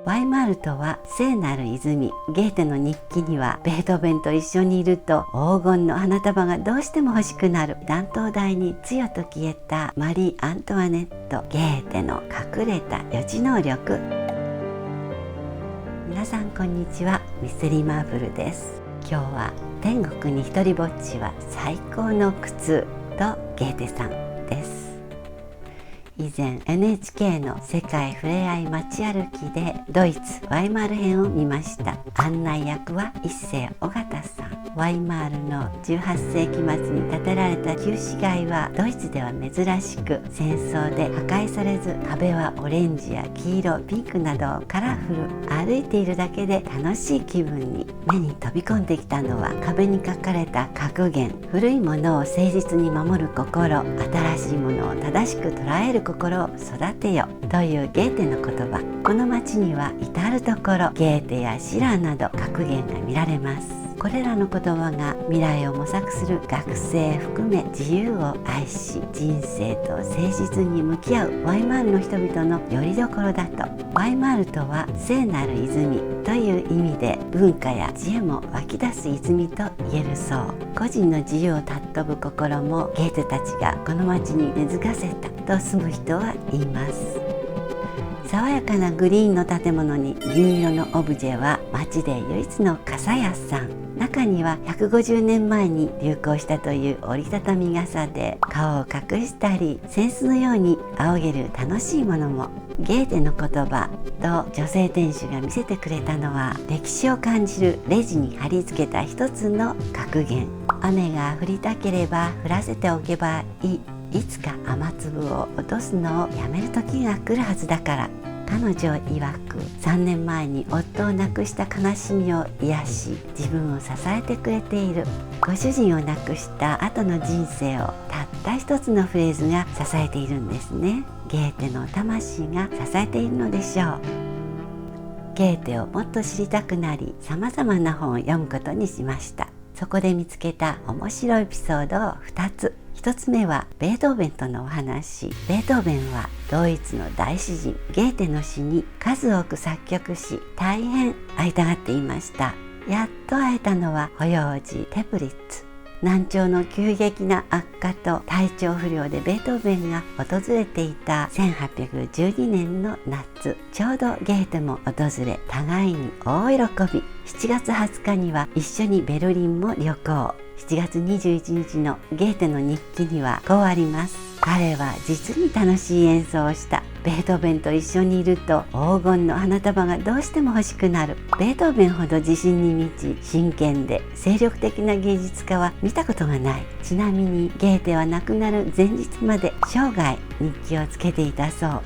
ワイマールとは聖なる泉。ゲーテの日記には、ベートーベンと一緒にいると黄金の花束がどうしても欲しくなる。断頭台に強と消えたマリー・アントワネット。ゲーテの隠れた予知能力。皆さんこんにちは、ミステリーマーブルです。今日は天国に一人ぼっちは最高の苦痛とゲーテさんです。以前 NHK の世界ふれあい街歩きでドイツワイマール編を見ました。案内役は一世尾形さん。ワイマールの18世紀末に建てられた旧市街はドイツでは珍しく、戦争で破壊されず、壁はオレンジや黄色、ピンクなどカラフル。歩いているだけで楽しい気分に。目に飛び込んできたのは壁に書かれた格言。古いものを誠実に守る心、新しいものを正しく捉える心を育てよというゲーテの言葉。この街には至る所ゲーテやシラーなど格言が見られます。これらの言葉が未来を模索する学生含め自由を愛し、人生と誠実に向き合うワイマールの人々の拠り所だと。ワイマールとは聖なる泉という意味で、文化や知恵も湧き出す泉と言えるそう。個人の自由を尊ぶ心もゲーテたちがこの町に根付かせたと住む人は言います。爽やかなグリーンの建物に銀色のオブジェは町で唯一の傘屋さん。中には150年前に流行したという折りたたみ傘で顔を隠したり、扇子のように仰げる楽しいものも。ゲーテの言葉と女性店主が見せてくれたのは、歴史を感じるレジに貼り付けた一つの格言。雨が降りたければ降らせておけばいい。いつか雨粒を落とすのをやめる時が来るはずだから。彼女曰く、3年前に夫を亡くした悲しみを癒し、自分を支えてくれている。ご主人を亡くした後の人生をたった一つのフレーズが支えているんですね。ゲーテの魂が支えているのでしょう。ゲーテをもっと知りたくなり、様々な本を読むことにしました。そこで見つけた面白いエピソードを2つ。1つ目はベートーベンとのお話。ベートーベンはドイツの大詩人ゲーテの詩に数多く作曲し、大変会いたがっていました。やっと会えたのは保養寺テプリッツ。難聴の急激な悪化と体調不良でベートーベンが訪れていた1812年の夏、ちょうどゲーテも訪れ、互いに大喜び。7月20日には一緒にベルリンも旅行。7月21日のゲーテの日記にはこうあります。彼は実に楽しい演奏をした。ベートーベンと一緒にいると黄金の花束がどうしても欲しくなる。ベートーベンほど自信に満ち、真剣で精力的な芸術家は見たことがない。ちなみにゲーテは亡くなる前日まで生涯日記をつけていたそう。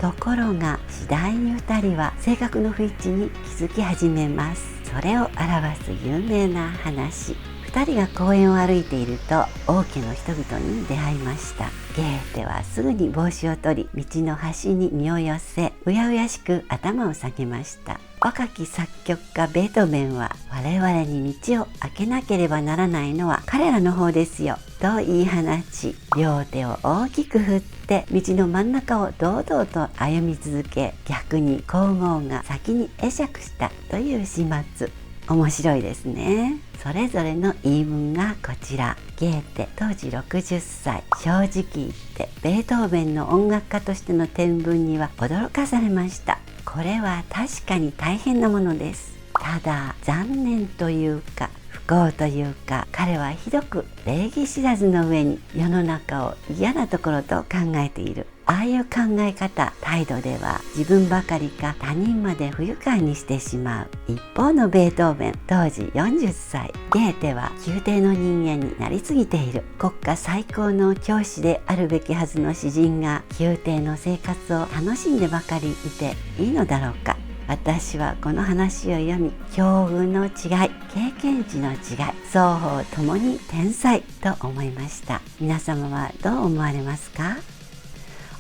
ところが次第に2人は性格の不一致に気づき始めます。それを表す有名な話。2人が公園を歩いていると王家の人々に出会いました。ゲーテはすぐに帽子を取り、道の端に身を寄せ、うやうやしく頭を下げました。若き作曲家ベートーベンは、我々に道を開けなければならないのは彼らの方ですよと言い放ち、両手を大きく振って道の真ん中を堂々と歩み続け、逆に皇后が先に会釈したという始末。面白いですね。それぞれの言い分がこちら。ゲーテ当時60歳。正直言ってベートーベンの音楽家としての天分には驚かされました。これは確かに大変なものです。ただ残念というか不幸というか、彼はひどく礼儀知らずの上に世の中を嫌なところと考えている。ああいう考え方、態度では自分ばかりか他人まで不愉快にしてしまう。一方のベートーベン、当時40歳。ゲーテは宮廷の人間になりすぎている。国家最高の教師であるべきはずの詩人が宮廷の生活を楽しんでばかりいていいのだろうか。私はこの話を読み、境遇の違い、経験値の違い、双方ともに天才と思いました。皆様はどう思われますか？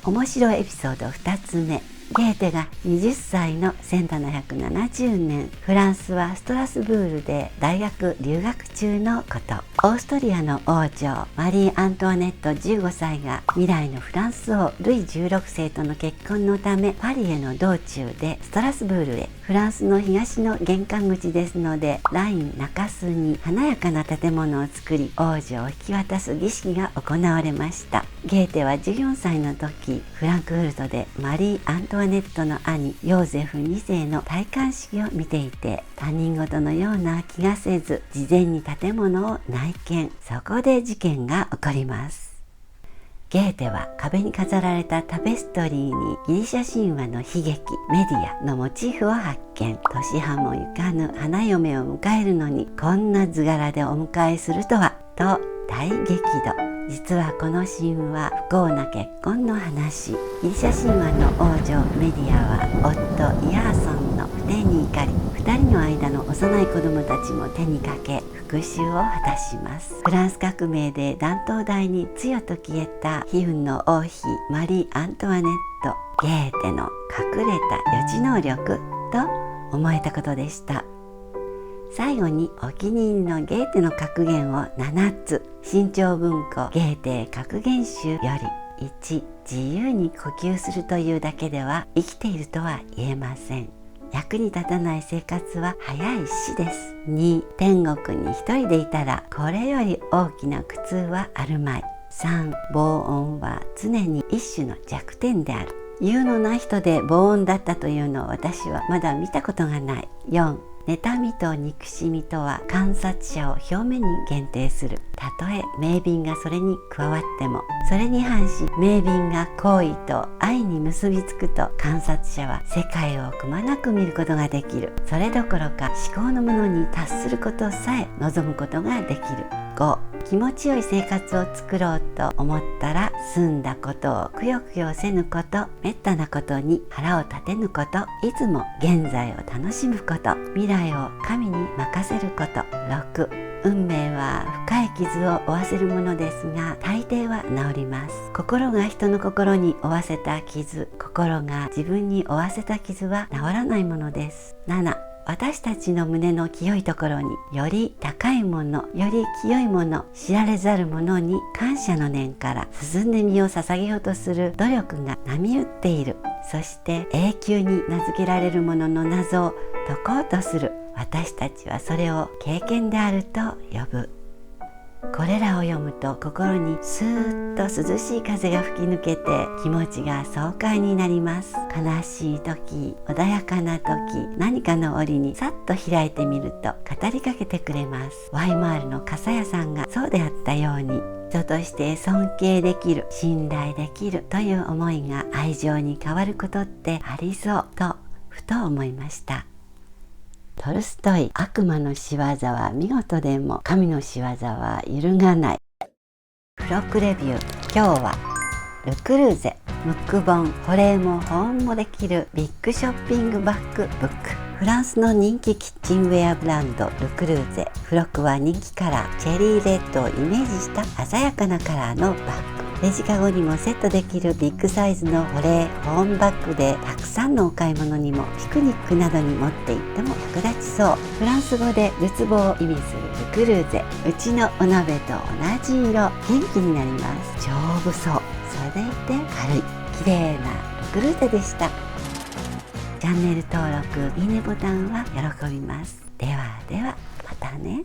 面白いエピソード2つ目。ゲーテが20歳の1770年、フランスはストラスブールで大学留学中のこと。オーストリアの王女マリー・アントワネット15歳が未来のフランス王ルイ16世との結婚のためパリへの道中でストラスブールへ、フランスの東の玄関口ですのでライン中州に華やかな建物を作り王女を引き渡す儀式が行われました。ゲーテは14歳の時フランクフルトでマリー・アントワネットの兄ヨーゼフ2世の戴冠式を見ていて、他人事のような気がせず事前に建物を内見、そこで事件が起こります。ゲーテは壁に飾られたタペストリーにギリシャ神話の悲劇メディアのモチーフを発見。年端もゆかぬ花嫁を迎えるのにこんな図柄でお迎えするとはと大激怒。実はこの神話不幸な結婚の話。ギリシャ神話の王女メディアは夫イヤーソンの不貞に怒り、2人の間の幼い子供たちも手にかけ復讐を果たします。フランス革命で断頭台に強と消えた悲運の王妃マリー・アントワネット、ゲーテの隠れた予知能力と思えたことでした。最後にお気に入りのゲーテの格言を7つ。新潮文庫ゲーテ格言集より。1、自由に呼吸するというだけでは生きているとは言えません。役に立たない生活は早い死です。2、天国に一人でいたらこれより大きな苦痛はあるまい。3、防音は常に一種の弱点である。有能な人で防音だったというのを私はまだ見たことがない。4、妬みと憎しみとは観察者を表面に限定する。たとえ名賓がそれに加わっても、それに反し名賓が好意と愛に結びつくと観察者は世界をくまなく見ることができる。それどころか至高のものに達することさえ望むことができる。5、気持ちよい生活を作ろうと思ったら済んだことをくよくよせぬこと、めったなことに腹を立てぬこと、いつも現在を楽しむこと、未来を神に任せること。6、運命は深い傷を負わせるものですが大抵は治ります。心が人の心に負わせた傷、心が自分に負わせた傷は治らないものです。7、私たちの胸の清いところにより高いもの、より清いもの、知られざるものに感謝の念から進んで身を捧げようとする努力が波打っている。そして永久に名付けられるものの謎を解こうとする。私たちはそれを経験であると呼ぶ。これらを読むと心にスーッと涼しい風が吹き抜けて気持ちが爽快になります。悲しい時、穏やかな時、何かの折にさっと開いてみると語りかけてくれます。ワイマールの笠屋さんがそうであったように、人として尊敬できる、信頼できるという思いが愛情に変わることってありそうとふと思いました。トルストイ、悪魔の仕業は見事でも神の仕業は揺るがない。付録レビュー。今日はルクルーゼ、ムック本、保冷も保温もできるビッグショッピングバッグブック。フランスの人気キッチンウェアブランドルクルーゼ。付録は人気カラーチェリーレッドをイメージした鮮やかなカラーのバッグ。レジカゴにもセットできるビッグサイズの保冷保温バッグでたくさんのお買い物にもピクニックなどに持って行っても役立ちそう。フランス語でるつぼを意味するルクルーゼ。うちのお鍋と同じ色。元気になります。丈夫そう。それでいて軽い。綺麗なルクルーゼでした。チャンネル登録、いいねボタンは喜びます。ではではまたね。